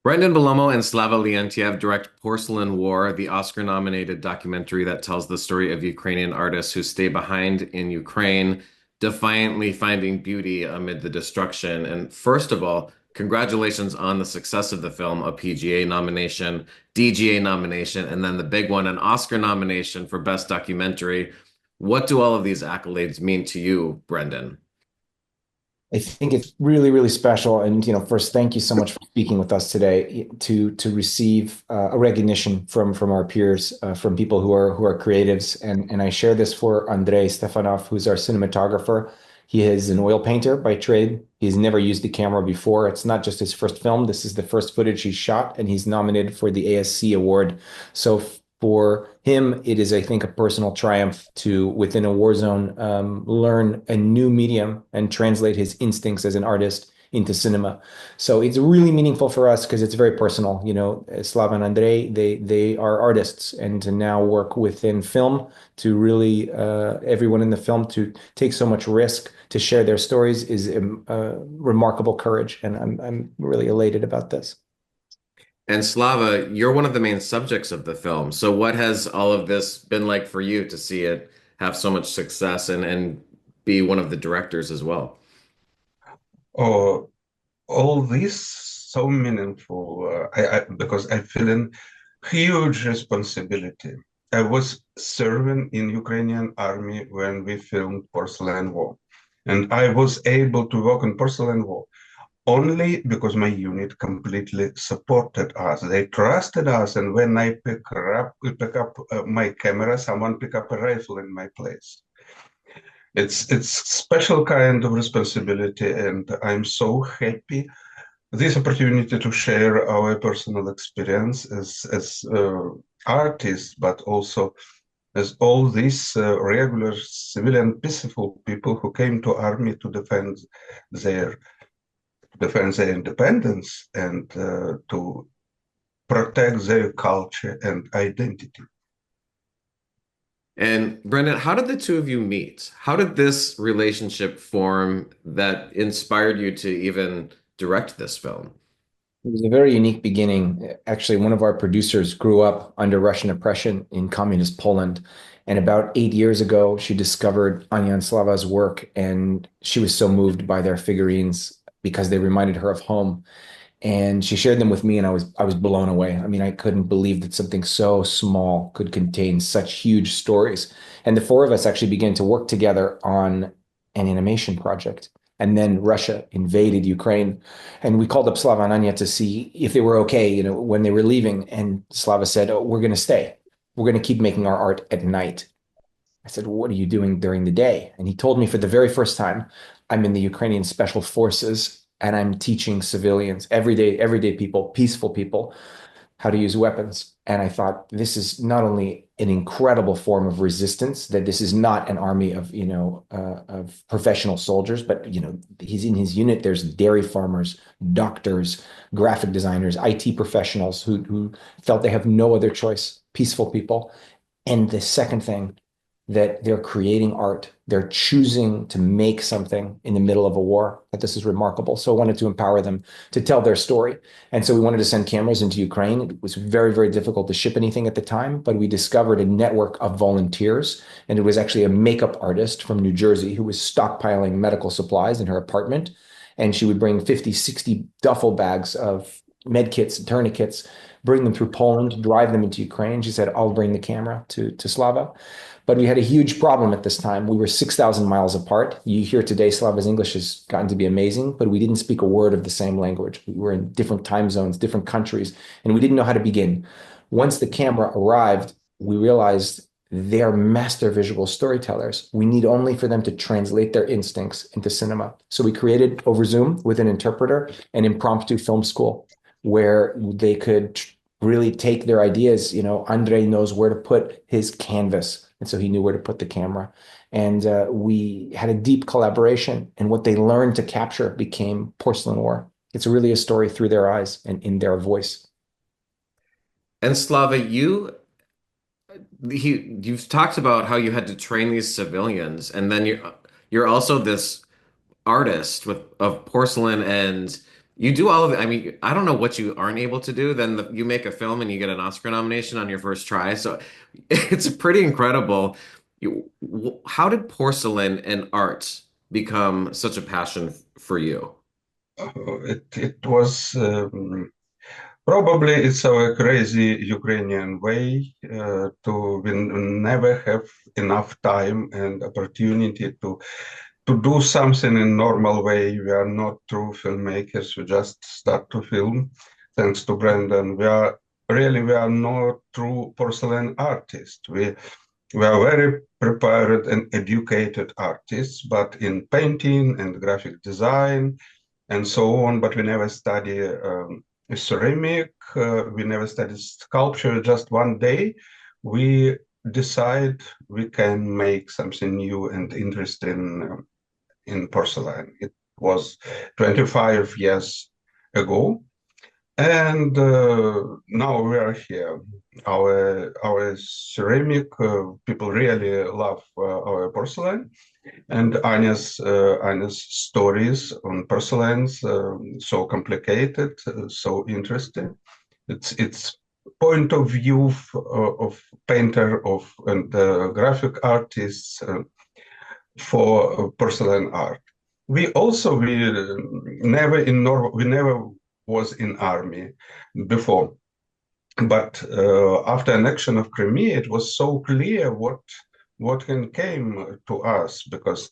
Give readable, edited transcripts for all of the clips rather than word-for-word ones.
Brendan Bellomo and Slava Leontyev direct Porcelain War, the Oscar-nominated documentary that tells the story of Ukrainian artists who stay behind in Ukraine, defiantly finding beauty amid the destruction. And first of all, congratulations on the success of the film, a PGA nomination, DGA nomination, and then the big one, an Oscar nomination for Best Documentary. What do all of these accolades mean to you, Brendan? I think it's really, really special. And first, thank you so much for speaking with us today to receive a recognition from our peers, from people who are creatives. And I share this for Andrei Stefanov, who's our cinematographer. He is an oil painter by trade. He's never used the camera before. It's not just his first film. This is the first footage he's shot, and he's nominated for the ASC award. So for him, it is, I think, a personal triumph to, within a war zone, learn a new medium and translate his instincts as an artist into cinema. So it's really meaningful for us because it's very personal. Slava and Andrei, they are artists, and to now work within film, to really everyone in the film to take so much risk to share their stories is remarkable courage, and I'm really elated about this. And Slava, you're one of the main subjects of the film. So what has all of this been like for you to see it have so much success and be one of the directors as well? Oh, all this so meaningful because I feel in huge responsibility. I was serving in Ukrainian army when we filmed Porcelain War, and I was able to work on Porcelain War only because my unit completely supported us. They trusted us, and when I pick up my camera, someone pick up a rifle in my place. It's special kind of responsibility, and I'm so happy this opportunity to share our personal experience as artists, but also as all these regular civilian peaceful people who came to army to their defend their independence and to protect their culture and identity. And Brendan, how did the two of you meet? How did this relationship form that inspired you to even direct this film? It was a very unique beginning. Actually, one of our producers grew up under Russian oppression in communist Poland. And about 8 years ago, she discovered Anya and Slava's work, and she was so moved by their figurines because they reminded her of home. And she shared them with me, and I was blown away. I mean, I couldn't believe that something so small could contain such huge stories. And the four of us actually began to work together on an animation project. And then Russia invaded Ukraine, and we called up Slava and Anya to see if they were okay, when they were leaving. And Slava said, "Oh, we're going to stay. We're going to keep making our art at night." I said, "What are you doing during the day?" And he told me for the very first time, "I'm in the Ukrainian Special Forces and I'm teaching civilians, everyday people, peaceful people, how to use weapons." And I thought, this is not only an incredible form of resistance, that this is not an army of, of professional soldiers, but, he's in his unit. There's dairy farmers, doctors, graphic designers, IT professionals who felt they have no other choice, peaceful people. And the second thing, that they're creating art. They're choosing to make something in the middle of a war. That this is remarkable. So I wanted to empower them to tell their story. And so we wanted to send cameras into Ukraine. It was very, very difficult to ship anything at the time, but we discovered a network of volunteers. And it was actually a makeup artist from New Jersey who was stockpiling medical supplies in her apartment. And she would bring 50, 60 duffel bags of med kits and tourniquets, bring them through Poland, drive them into Ukraine. She said, "I'll bring the camera to Slava." But we had a huge problem at this time. We were 6,000 miles apart. You hear today Slava's English has gotten to be amazing, but we didn't speak a word of the same language. We were in different time zones, different countries, and we didn't know how to begin. Once the camera arrived, we realized they are master visual storytellers. We need only for them to translate their instincts into cinema. So we created over Zoom with an interpreter an impromptu film school where they could really take their ideas. Andrei knows where to put his canvas, and so he knew where to put the camera. And we had a deep collaboration, and what they learned to capture became Porcelain War. It's really a story through their eyes and in their voice. And Slava, you've talked about how you had to train these civilians, and then you're also this artist with of porcelain, and You do all of it. I mean, I don't know what you aren't able to do. Then you make a film and you get an Oscar nomination on your first try. So it's pretty incredible. How did porcelain and art become such a passion for you? It was probably it's our crazy Ukrainian way to we never have enough time and opportunity to do something in normal way. We are not true filmmakers. We just start to film. Thanks to Brendan, we are not true porcelain artists. We are very prepared and educated artists, but in painting and graphic design and so on. But we never study ceramic. We never study sculpture. Just one day, we decide we can make something new and interesting in porcelain. It was 25 years ago, and now we are here. Our ceramic people really love our porcelain, and Anya's stories on porcelains so complicated, so interesting. It's point of view of painter of and graphic artists for porcelain art. We never was in army before, but after annexion of Crimea, it was so clear what can came to us because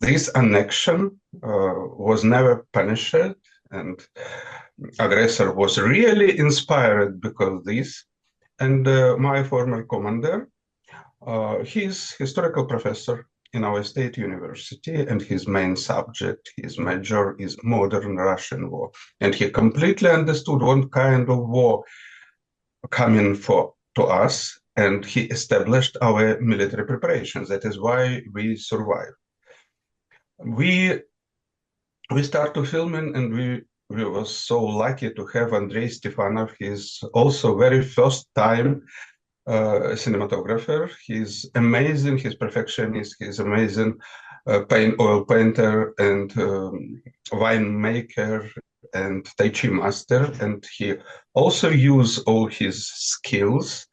this annexion was never punished and aggressor was really inspired because this and my former commander he's historical professor in our state university, and his main subject, his major, is modern Russian war. And he completely understood what kind of war coming for to us, and he established our military preparations. That is why we survived. We start to filming, and we were so lucky to have Andrei Stefanov. He's also very first time cinematographer. He's amazing. He's perfectionist. He's amazing oil painter and winemaker and Tai Chi master. And he also use all his skills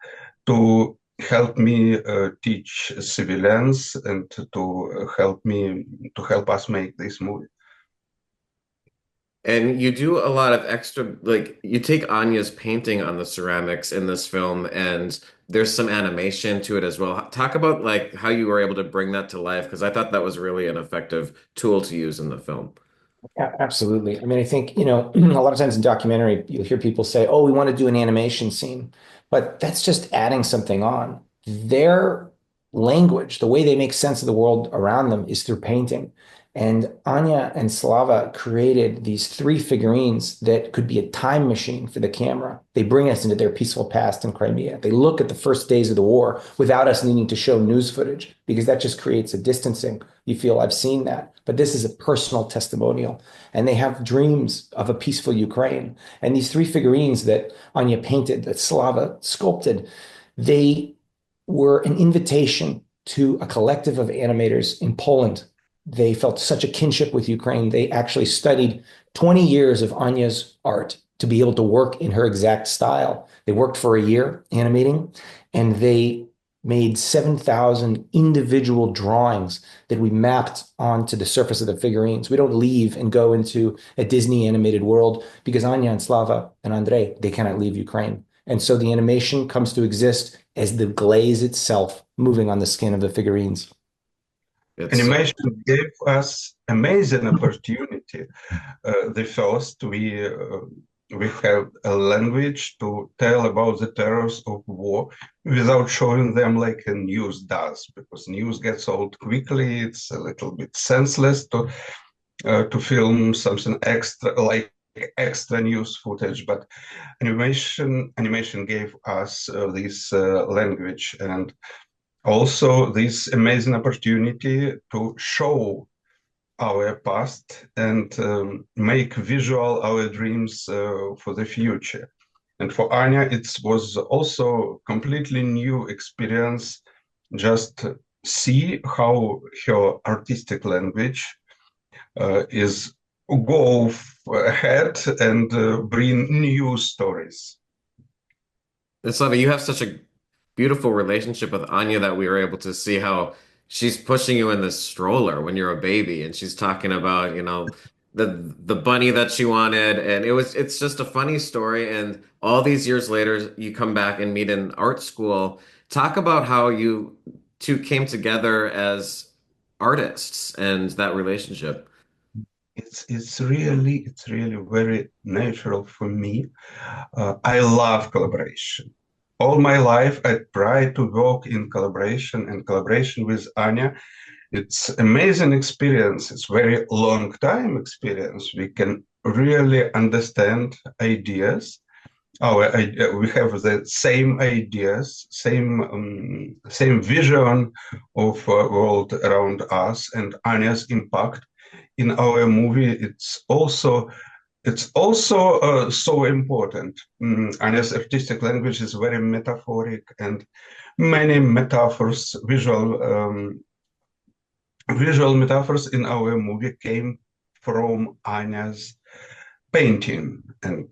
to help me teach civilians and to help us make this movie. And you do a lot of extra, like you take Anya's painting on the ceramics in this film, and there's some animation to it as well. Talk about like how you were able to bring that to life, because I thought that was really an effective tool to use in the film. Absolutely. I mean, I think, a lot of times in documentary, you'll hear people say, oh, we want to do an animation scene, but that's just adding something on. Their language, the way they make sense of the world around them is through painting. And Anya and Slava created these three figurines that could be a time machine for the camera. They bring us into their peaceful past in Crimea. They look at the first days of the war without us needing to show news footage because that just creates a distancing. You feel I've seen that, but this is a personal testimonial. And they have dreams of a peaceful Ukraine. And these three figurines that Anya painted, that Slava sculpted, they were an invitation to a collective of animators in Poland. They felt such a kinship with Ukraine. They actually studied 20 years of Anya's art to be able to work in her exact style. They worked for a year animating, and they made 7,000 individual drawings that we mapped onto the surface of the figurines. We don't leave and go into a Disney animated world because Anya and Slava and Andrei, they cannot leave Ukraine. And so the animation comes to exist as the glaze itself moving on the skin of the figurines. It's Animation gave us amazing opportunity. The first, we have a language to tell about the terrors of war without showing them like a news does, because news gets old quickly. It's a little bit senseless to film something extra like extra news footage, but animation gave us this language and also this amazing opportunity to show our past and make visual our dreams for the future. And for Anya, it was also completely new experience. Just see how her artistic language is go ahead and bring new stories. And Slava, you have such a beautiful relationship with Anya that we were able to see how she's pushing you in this stroller when you're a baby and she's talking about, the bunny that she wanted and it's just a funny story and all these years later you come back and meet in art school. Talk about how you two came together as artists and that relationship. It's really very natural for me. I love collaboration. All my life, I tried to work in collaboration and collaboration with Anya. It's amazing experience. It's very long time experience. We can really understand ideas. We have the same ideas, same vision of world around us, and Anya's impact in our movie. It's also so important. Anya's artistic language is very metaphoric, and many metaphors, visual metaphors in our movie came from Anya's painting. And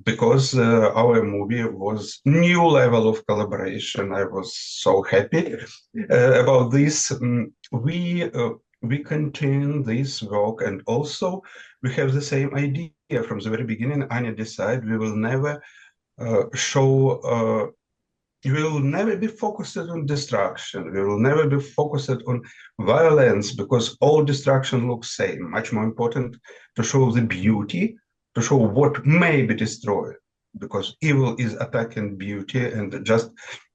because our movie was new level of collaboration, I was so happy about this. We continue this work, and also we have the same idea from the very beginning. Anya decided we will never be focused on destruction. We will never be focused on violence because all destruction looks same. Much more important to show the beauty, to show what may be destroyed, because evil is attacking beauty and just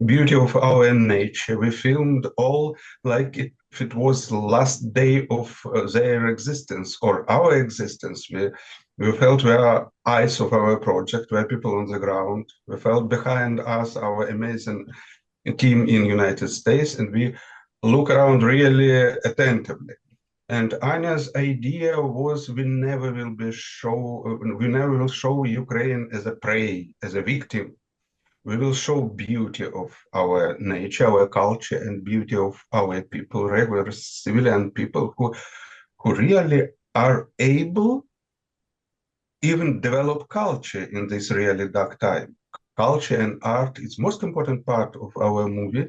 beauty of our nature. We filmed all like if it was the last day of their existence or our existence. We felt we are eyes of our project, we are people on the ground. We felt behind us our amazing team in United States, and we look around really attentively. And Anya's idea was we never will show Ukraine as a prey, as a victim. We will show beauty of our nature, our culture, and beauty of our people, regular civilian people who really are able even develop culture in this really dark time. Culture and art is most important part of our movie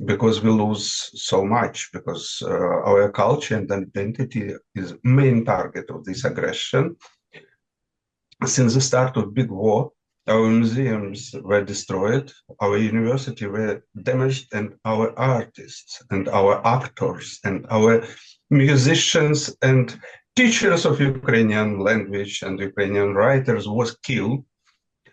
because we lose so much, because our culture and identity is main target of this aggression. Since the start of big war, our museums were destroyed, our university were damaged, and our artists and our actors and our musicians and teachers of Ukrainian language and Ukrainian writers was killed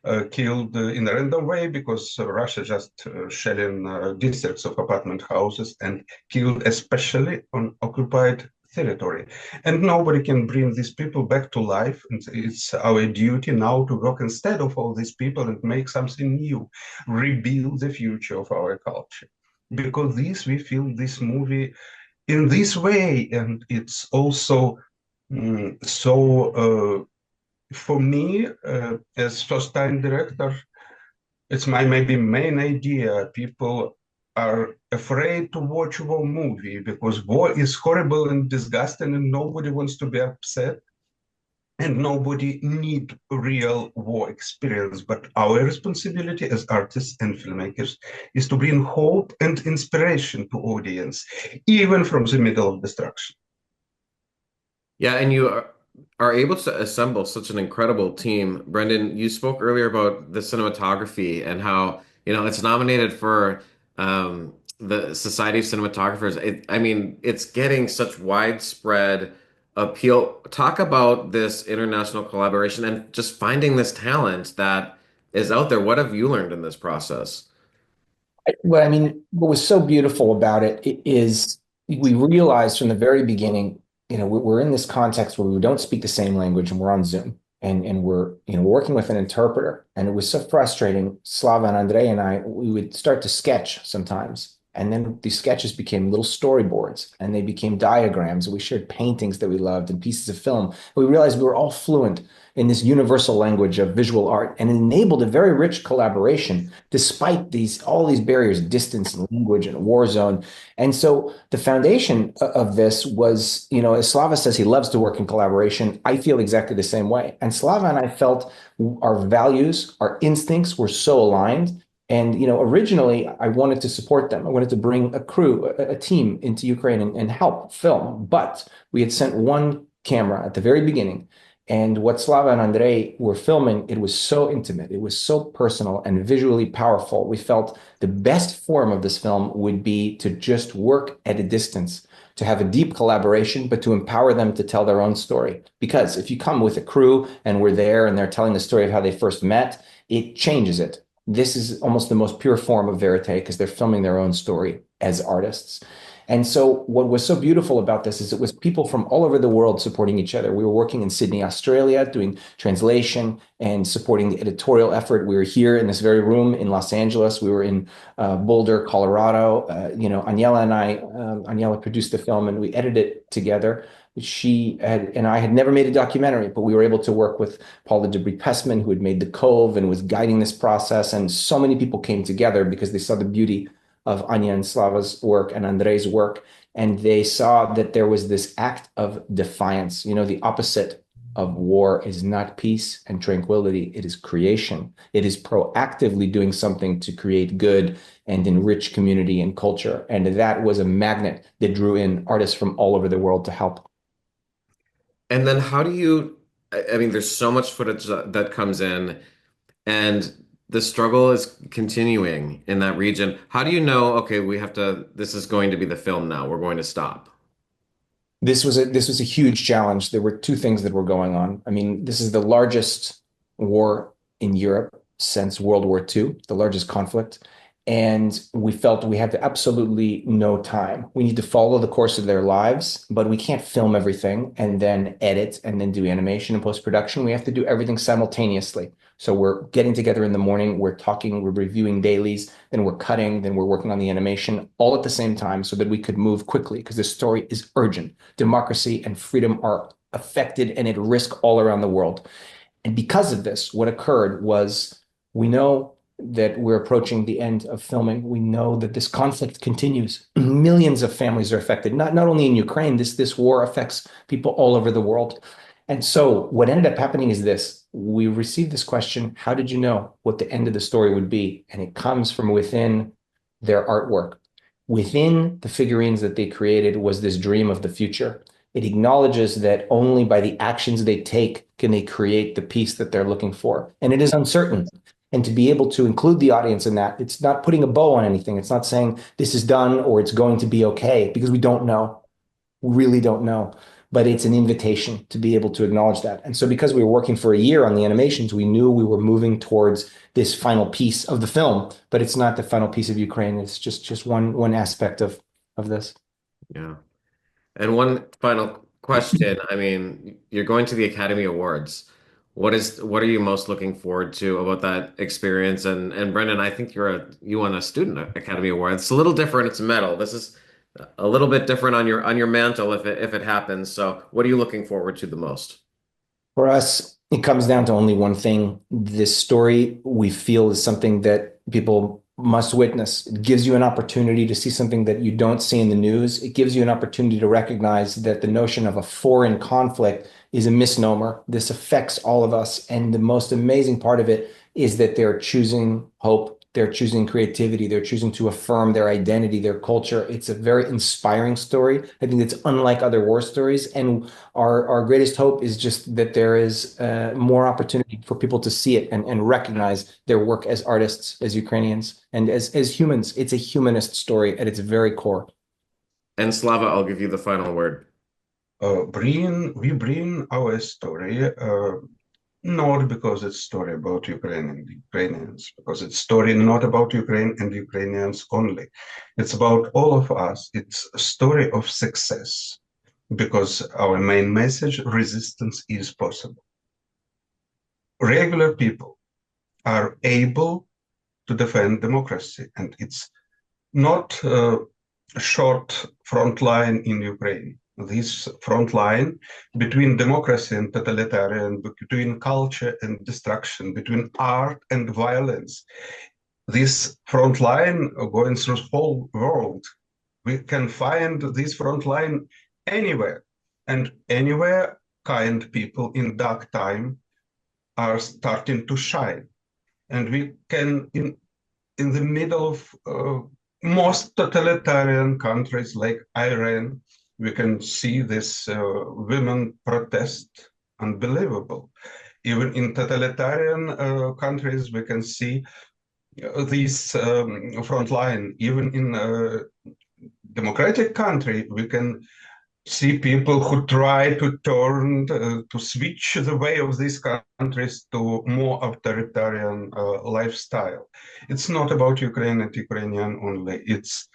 in a random way because Russia just shelling districts of apartment houses and killed especially on occupied territory. And nobody can bring these people back to life. And it's our duty now to work instead of all these people and make something new, rebuild the future of our culture. Because we feel this movie in this way, and it's also for me, as first-time director, it's my maybe main idea. People are afraid to watch war movie because war is horrible and disgusting, and nobody wants to be upset, and nobody need real war experience. But our responsibility as artists and filmmakers is to bring hope and inspiration to audience, even from the middle of destruction. Yeah, and are able to assemble such an incredible team. Brendan, you spoke earlier about the cinematography and how, it's nominated for the Society of Cinematographers. I mean, it's getting such widespread appeal. Talk about this international collaboration and just finding this talent that is out there. What have you learned in this process? Well, I mean, what was so beautiful about it is we realized from the very beginning, we're in this context where we don't speak the same language and we're on Zoom and we're, working with an interpreter. And it was so frustrating. Slava and Andrei and I, we would start to sketch sometimes. And then these sketches became little storyboards and they became diagrams. And we shared paintings that we loved and pieces of film. We realized we were all fluent in this universal language of visual art, and enabled a very rich collaboration despite all these barriers, distance and language and war zone. And so the foundation of this was, as Slava says, he loves to work in collaboration. I feel exactly the same way. And Slava and I felt our values, our instincts were so aligned. And originally I wanted to support them. I wanted to bring a crew, a team into Ukraine and help film. But we had sent one camera at the very beginning. And what Slava and Andrei were filming, it was so intimate, it was so personal and visually powerful. We felt the best form of this film would be to just work at a distance, to have a deep collaboration, but to empower them to tell their own story. Because if you come with a crew and we're there and they're telling the story of how they first met, it changes it. This is almost the most pure form of verite because they're filming their own story as artists. And so what was so beautiful about this is it was people from all over the world supporting each other. We were working in Sydney, Australia, doing translation and supporting the editorial effort. We were here in this very room in Los Angeles. We were in Boulder, Colorado. Aniela and Aniela produced the film and we edited it together. She and I had never made a documentary, but we were able to work with Paula Debris-Pessman, who had made The Cove and was guiding this process. And so many people came together because they saw the beauty of Anya and Slava's work and Andrei's work. And they saw that there was this act of defiance. The opposite of war is not peace and tranquility. It is creation. It is proactively doing something to create good and enrich community and culture. And that was a magnet that drew in artists from all over the world to help. And then how do you, I mean, there's so much footage that comes in, and the struggle is continuing in that region. How do you know, okay, this is going to be the film now, we're going to stop? This was a huge challenge. There were two things that were going on. I mean, this is the largest war in Europe since World War II, the largest conflict. And we felt we had absolutely no time. We need to follow the course of their lives, but we can't film everything and then edit and then do animation and post-production. We have to do everything simultaneously. So we're getting together in the morning, we're talking, we're reviewing dailies, then we're cutting, then we're working on the animation all at the same time so that we could move quickly because this story is urgent. Democracy and freedom are affected and at risk all around the world. And because of this, what occurred was we know that we're approaching the end of filming. We know that this conflict continues. Millions of families are affected, not only in Ukraine, this war affects people all over the world. And so what ended up happening is this. We received this question, how did you know what the end of the story would be? And it comes from within their artwork. Within the figurines that they created was this dream of the future. It acknowledges that only by the actions they take can they create the peace that they're looking for. And it is uncertain. And to be able to include the audience in that, it's not putting a bow on anything. It's not saying this is done or it's going to be okay, because we don't know. We really don't know. But it's an invitation to be able to acknowledge that. And so because we were working for a year on the animations, we knew we were moving towards this final piece of the film, but it's not the final piece of Ukraine. It's just one aspect of this. Yeah. And one final question. I mean, you're going to the Academy Awards. What are you most looking forward to about that experience? And Brendan, I think you won a Student Academy Award. It's a little different. It's metal. This is a little bit different on your mantle if it happens. So what are you looking forward to the most? For us, it comes down to only one thing. This story we feel is something that people must witness. It gives you an opportunity to see something that you don't see in the news. It gives you an opportunity to recognize that the notion of a foreign conflict is a misnomer. This affects all of us. And the most amazing part of it is that they're choosing hope. They're choosing creativity. They're choosing to affirm their identity, their culture. It's a very inspiring story. I think it's unlike other war stories. And our greatest hope is just that there is more opportunity for people to see it and recognize their work as artists, as Ukrainians, and as humans. It's a humanist story at its very core. And Slava, I'll give you the final word. We bring our story not because it's story about Ukraine and Ukrainians, because it's story not about Ukraine and Ukrainians only. It's about all of us. It's a story of success, because our main message, resistance is possible. Regular people are able to defend democracy, and it's not a short front line in Ukraine. this front line between democracy and totalitarian, between culture and destruction, between art and violence. This front line going through the whole world. We can find this front line anywhere, and anywhere kind people in dark time are starting to shine. And we can, in the middle of most totalitarian countries like Iran, we can see this women protest, unbelievable. Even in totalitarian countries, we can see this front line. Even in democratic country, we can see people who try to turn to switch the way of these countries to more authoritarian lifestyle. It's not about Ukraine and Ukrainian only. It's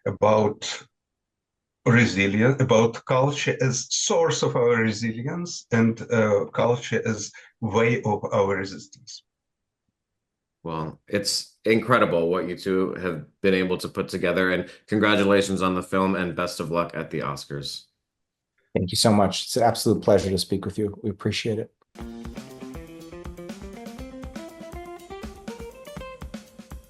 about resilience, about culture as source of our resilience, and culture as way of our resistance. Well, it's incredible what you two have been able to put together, and congratulations on the film and best of luck at the Oscars. Thank you so much. It's an absolute pleasure to speak with you. We appreciate it.